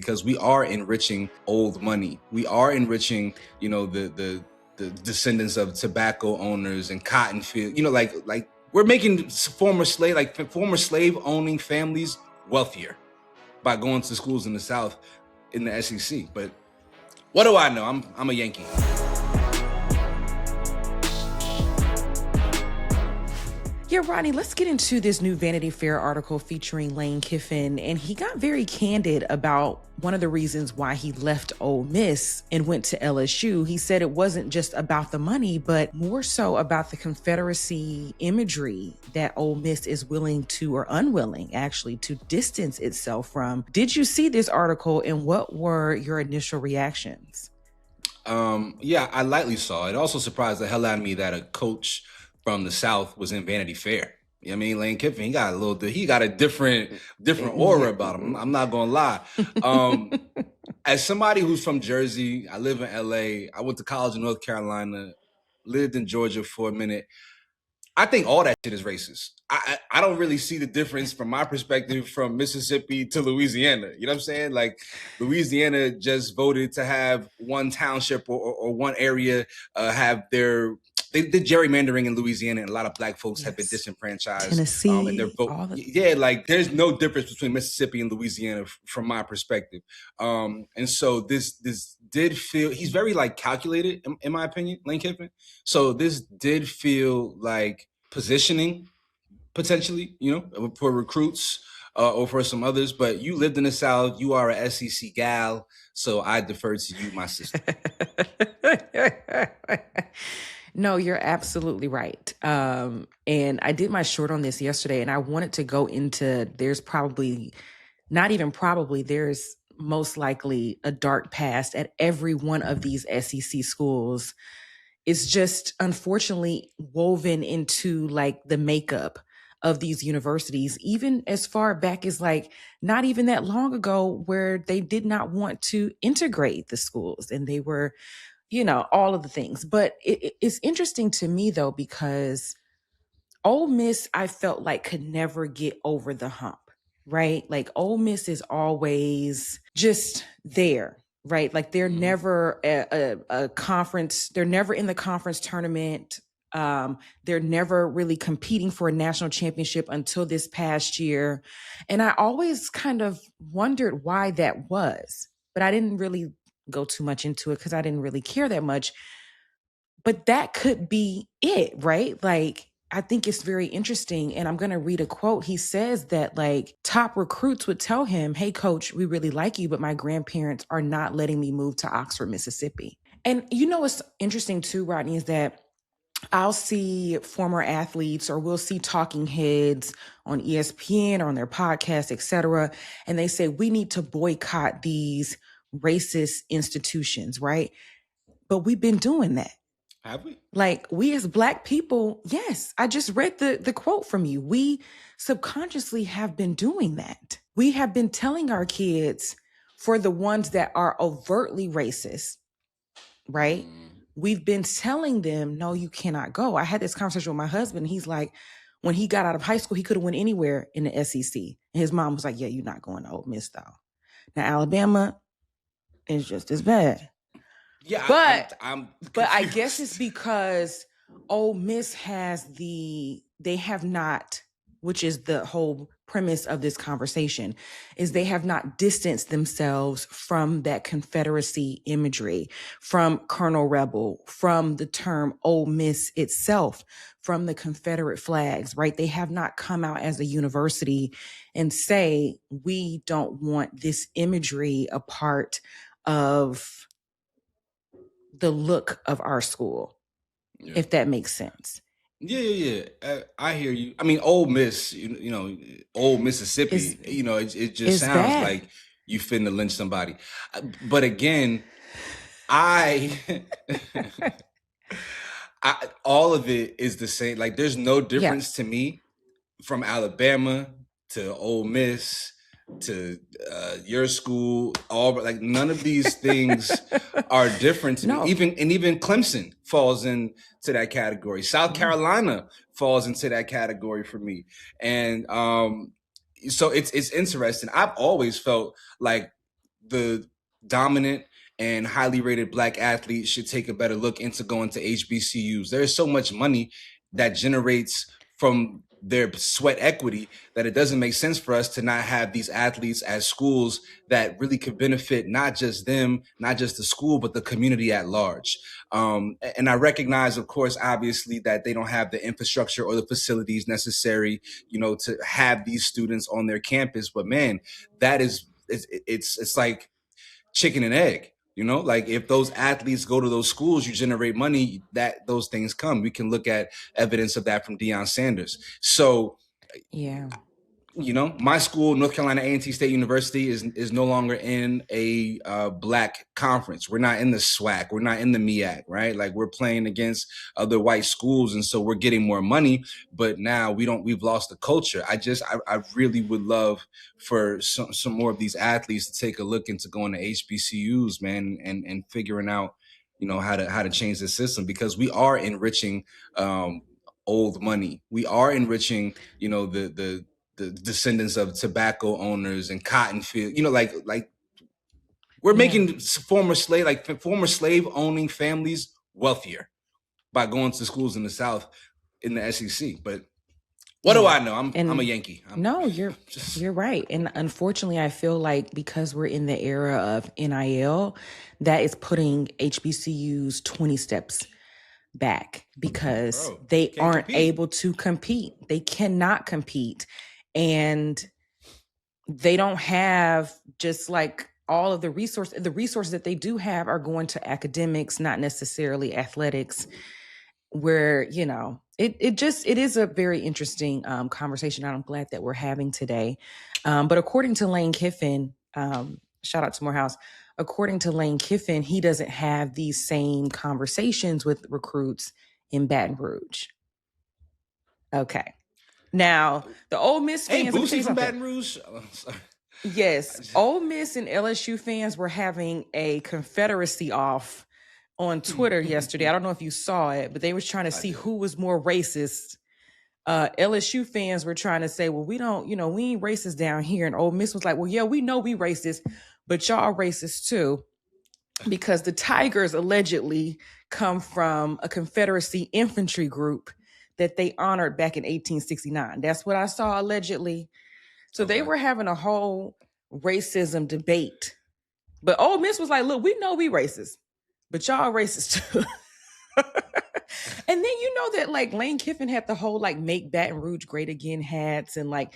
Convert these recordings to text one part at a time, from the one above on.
because we are enriching old money. We are enriching, the descendants of tobacco owners and cotton field. Like we're making former slave owning families wealthier by going to schools in the South, in the SEC. But what do I know? I'm a Yankee. Yeah, Rodney, let's get into this new Vanity Fair article featuring Lane Kiffin. And he got very candid about one of the reasons why he left Ole Miss and went to LSU. He said it wasn't just about the money, but more so about the Confederacy imagery that Ole Miss is willing to, or unwilling actually, to distance itself from. Did you see this article, and what were your initial reactions? Yeah, I lightly saw it. It also surprised the hell out of me that a coach from the South was in Vanity Fair. You know what I mean? Lane Kiffin, he got a different aura about him. I'm not gonna lie. As somebody who's from Jersey, I live in LA. I went to college in North Carolina, lived in Georgia for a minute. I think all that shit is racist. I don't really see the difference from my perspective from Mississippi to Louisiana. You know what I'm saying? Like, Louisiana just voted to have one township or one area have they did gerrymandering in Louisiana, and a lot of Black folks have been disenfranchised. Tennessee, and their vote. Like there's no difference between Mississippi and Louisiana from my perspective. And so this did feel, he's very like calculated in my opinion, Lane Kiffin. So this did feel like positioning potentially, for recruits or for some others. But you lived in the South, you are a SEC gal, so I defer to you, my sister. No, you're absolutely right. And I did my short on this yesterday, and I wanted to go into, there's most likely a dark past at every one of these SEC schools. It's just unfortunately woven into like the makeup of these universities, even as far back as like not even that long ago, where they did not want to integrate the schools, and they were, all of the things. But it's interesting to me, though, because Ole Miss, I felt like, could never get over the hump, right? Like, Ole Miss is always just there, right? Like, they're never a conference. They're never in the conference tournament. They're never really competing for a national championship until this past year. And I always kind of wondered why that was, but I didn't really go too much into it because I didn't really care that much. But that could be it, right? Like, I think it's very interesting. And I'm going to read a quote. He says that like top recruits would tell him, hey, coach, we really like you, but my grandparents are not letting me move to Oxford, Mississippi. And what's interesting too, Rodney, is that I'll see former athletes, or we'll see talking heads on ESPN or on their podcast, et cetera. And they say, we need to boycott these racist institutions, right? But we've been doing that. Have we? Like, we as Black people, yes. I just read the quote from you. We subconsciously have been doing that. We have been telling our kids, for the ones that are overtly racist, right? We've been telling them, no, you cannot go. I had this conversation with my husband. He's like, when he got out of high school, he could have went anywhere in the SEC. And his mom was like, yeah, you're not going to Ole Miss, though. Now, Alabama is just as bad. Yeah, but I guess it's because Ole Miss they have not, which is the whole premise of this conversation, is they have not distanced themselves from that Confederacy imagery, from Colonel Rebel, from the term Ole Miss itself, from the Confederate flags, right? They have not come out as a university and say, we don't want this imagery a part of the look of our school, if that makes sense. Yeah. I hear you. I mean, Ole Miss, Old Mississippi, it just sounds bad. like you finna lynch somebody. But again, I all of it is the same. Like, there's no difference to me from Alabama to Ole Miss to your school, like none of these things are different to me. Even Clemson falls into that category. South Carolina falls into that category for me. And so it's interesting. I've always felt like the dominant and highly rated Black athletes should take a better look into going to HBCUs. There's so much money that generates from their sweat equity that it doesn't make sense for us to not have these athletes at schools that really could benefit not just them, not just the school, but the community at large. And I recognize, of course, obviously, that they don't have the infrastructure or the facilities necessary, to have these students on their campus. But man, that is it's like chicken and egg. Like if those athletes go to those schools, you generate money, that those things come. We can look at evidence of that from Deion Sanders. So Yeah. My school, North Carolina A&T State University, is no longer in a Black conference. We're not in the SWAC. We're not in the MEAC, right? Like we're playing against other white schools, and so we're getting more money. But now we've lost the culture. I really would love for some more of these athletes to take a look into going to HBCUs, man, and figuring out how to change the system, because we are enriching old money. We are enriching the descendants of tobacco owners and cotton field, like we're making former slave owning families wealthier by going to schools in the South in the SEC. But what do I know? I'm a Yankee. You're right. And unfortunately, I feel like because we're in the era of NIL, that is putting HBCUs 20 steps back, because they aren't able to compete. They cannot compete. And they don't have just like all of the resources that they do have are going to academics, not necessarily athletics, where, it is a very interesting conversation. I'm glad that we're having today. But according to Lane Kiffin, shout out to Morehouse, according to Lane Kiffin, he doesn't have these same conversations with recruits in Baton Rouge. Okay. Now, the Ole Miss fans... Hey, Boosie from Baton Rouge? Yes. Ole Miss and LSU fans were having a Confederacy off on Twitter yesterday. I don't know if you saw it, but they were trying to see who was more racist. LSU fans were trying to say, well, we don't, we ain't racist down here. And Ole Miss was like, well, yeah, we know we racist, but y'all are racist too. Because the Tigers allegedly come from a Confederacy infantry group that they honored back in 1869. That's what I saw, allegedly. So They were having a whole racism debate. But Ole Miss was like, look, we know we racist, but y'all racist too. And then that like Lane Kiffin had the whole like Make Baton Rouge Great Again hats, and like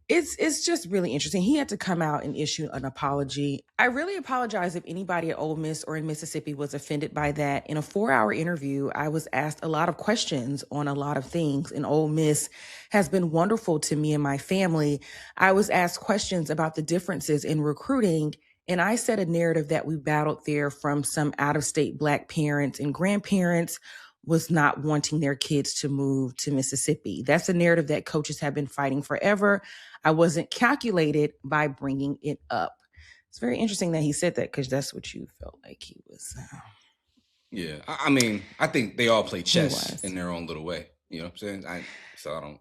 it's just really interesting. He had to come out and issue an apology. I really apologize if anybody at Ole Miss or in Mississippi was offended by that. In a 4-hour interview, I was asked a lot of questions on a lot of things, and Ole Miss has been wonderful to me and my family. I was asked questions about the differences in recruiting, and I said a narrative that we battled there from some out-of-state Black parents and grandparents was not wanting their kids to move to Mississippi. That's a narrative that coaches have been fighting forever. I wasn't calculated by bringing it up. It's very interesting that he said that, because that's what you felt like he was. Yeah, I mean, I think they all play chess in their own little way. You know what I'm saying? I don't.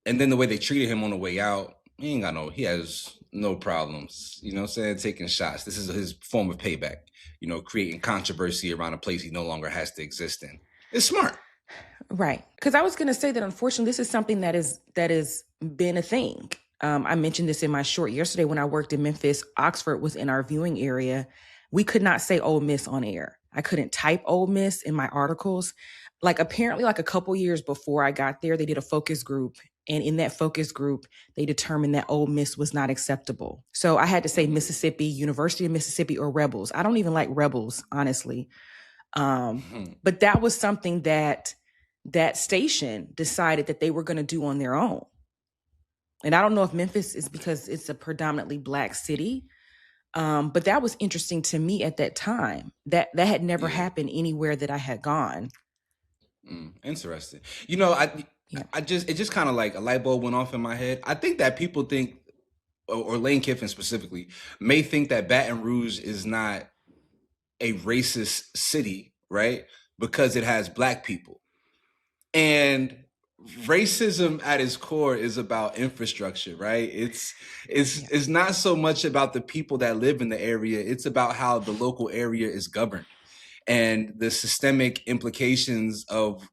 And then the way they treated him on the way out, he has no problems. You know what I'm saying? Taking shots. This is his form of payback. Creating controversy around a place he no longer has to exist in. It's smart. Right. Because I was going to say that, unfortunately, this is something that is been a thing. I mentioned this in my short yesterday when I worked in Memphis. Oxford was in our viewing area. We could not say Ole Miss on air. I couldn't type Ole Miss in my articles. Like apparently like a couple years before I got there, they did a focus group. And in that focus group, they determined that Ole Miss was not acceptable. So I had to say Mississippi, University of Mississippi, or Rebels. I don't even like Rebels, honestly. But that was something that station decided that they were going to do on their own. And I don't know if Memphis is because it's a predominantly Black city. But that was interesting to me at that time. That had never happened anywhere that I had gone. Interesting. It just kind of like a light bulb went off in my head. I think that people think, or Lane Kiffin specifically, may think that Baton Rouge is not a racist city, right? Because it has Black people. And racism at its core is about infrastructure, right? It's not so much about the people that live in the area. It's about how the local area is governed and the systemic implications of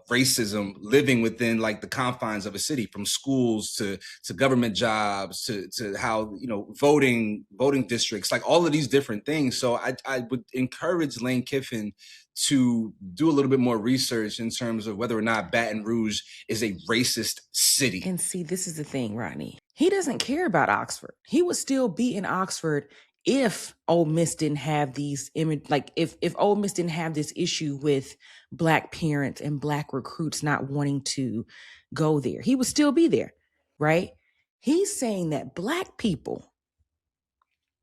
racism living within like the confines of a city, from schools to government jobs to how, you know, voting districts, like all of these different things. So I would encourage Lane Kiffin to do a little bit more research in terms of whether or not Baton Rouge is a racist city. And see, this is the thing, Rodney. He doesn't care about Oxford. He would still be in Oxford if Ole Miss didn't have these if Ole Miss didn't have this issue with Black parents and Black recruits not wanting to go there. He would still be there, right? He's saying that Black people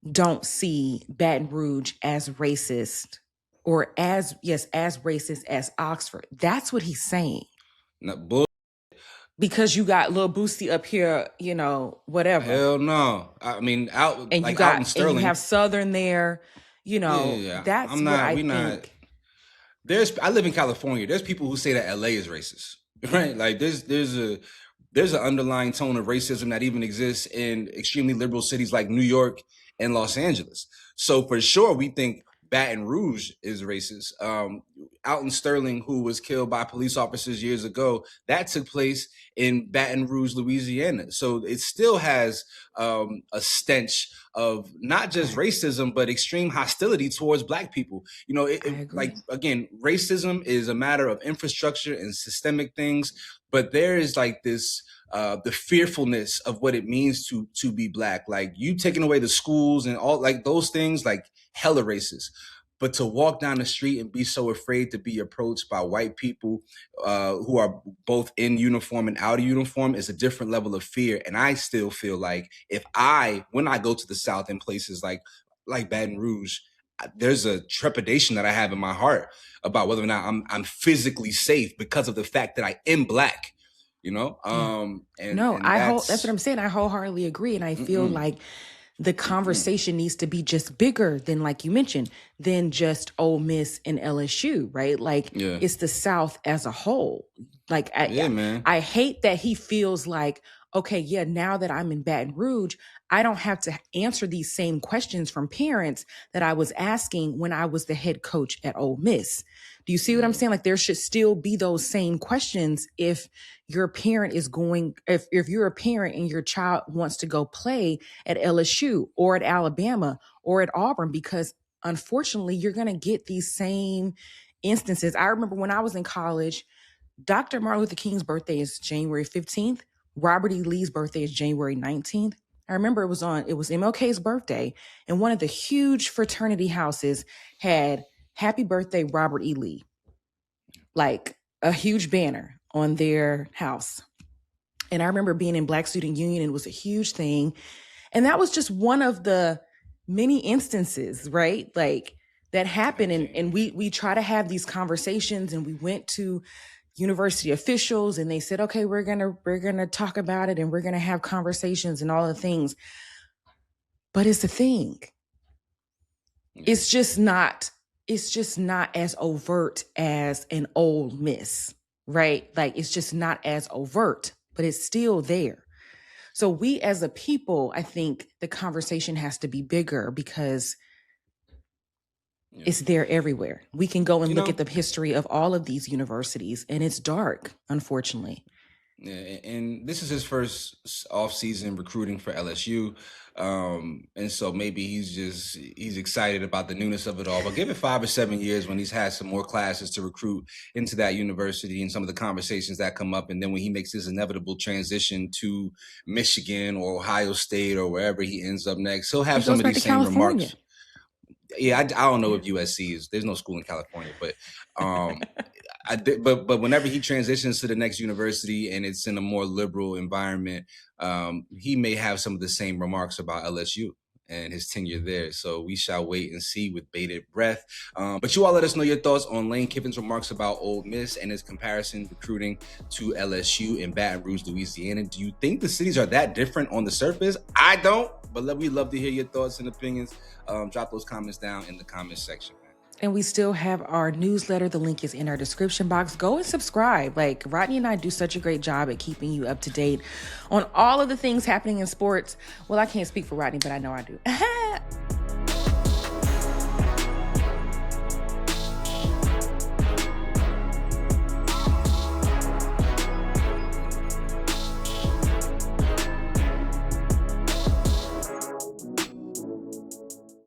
don't see Baton Rouge as racist or as racist as Oxford. That's what he's saying. Because you got Lil Boosie up here, you know, whatever. Hell no. I mean, out and like you got out in Sterling, and you have Southern there, you know. Yeah. That's I'm what not. I We think. not. I live in California. There's people who say that LA is racist, right? Like there's an underlying tone of racism that even exists in extremely liberal cities like New York and Los Angeles. So for sure, we think Baton Rouge is racist. Out in Sterling, who was killed by police officers years ago, that took place in Baton Rouge, Louisiana. So it still has a stench of not just racism, but extreme hostility towards Black people. You know, like, again, racism is a matter of infrastructure and systemic things, but there is like this the fearfulness of what it means to be Black. Like, you taking away the schools and all like those things, like hella racist. But to walk down the street and be so afraid to be approached by white people who are both in uniform and out of uniform is a different level of fear. And I still feel like when I go to the South in places like Baton Rouge, there's a trepidation that I have in my heart about whether or not I'm physically safe because of the fact that I am Black. You know, that's what I'm saying. I wholeheartedly agree, and I feel like the conversation needs to be just bigger than, like you mentioned, than just Ole Miss and LSU, right? Like, it's the South as a whole. Like, I hate that he feels like, okay, yeah, now that I'm in Baton Rouge, I don't have to answer these same questions from parents that I was asking when I was the head coach at Ole Miss. Do you see what I'm saying? Like, there should still be those same questions if your parent is going, if you're a parent and your child wants to go play at LSU or at Alabama or at Auburn, because unfortunately you're going to get these same instances. I remember when I was in college, Dr. Martin Luther King's birthday is January 15th. Robert E. Lee's birthday is January 19th. I remember it was MLK's birthday, and one of the huge fraternity houses had "Happy Birthday, Robert E. Lee," like a huge banner on their house. And I remember being in Black Student Union, and it was a huge thing. And that was just one of the many instances, right? Like, that happened. And we try to have these conversations, and we went to university officials and they said, okay, we're gonna talk about it and we're gonna have conversations and all the things. But it's the thing. It's just not as overt as an Ole Miss, right? Like, it's just not as overt, but it's still there. So we as a people, I think the conversation has to be bigger because it's there everywhere. We can go and look at the history of all of these universities, and it's dark, unfortunately. Yeah, and this is his first off-season recruiting for LSU. And so maybe he's excited about the newness of it all. But give it 5 or 7 years when he's had some more classes to recruit into that university and some of the conversations that come up. And then when he makes his inevitable transition to Michigan or Ohio State or wherever he ends up next, he'll have some of these same remarks. Yeah, I don't know if USC is. There's no school in California, but but whenever he transitions to the next university and it's in a more liberal environment, he may have some of the same remarks about LSU and his tenure there. So we shall wait and see with bated breath. But you all let us know your thoughts on Lane Kiffin's remarks about Ole Miss and his comparison recruiting to LSU in Baton Rouge, Louisiana. Do you think the cities are that different on the surface? I don't, but we'd love to hear your thoughts and opinions. Drop those comments down in the comments section. And we still have our newsletter. The link is in our description box. Go and subscribe. Like, Rodney and I do such a great job at keeping you up to date on all of the things happening in sports. Well, I can't speak for Rodney, but I know I do.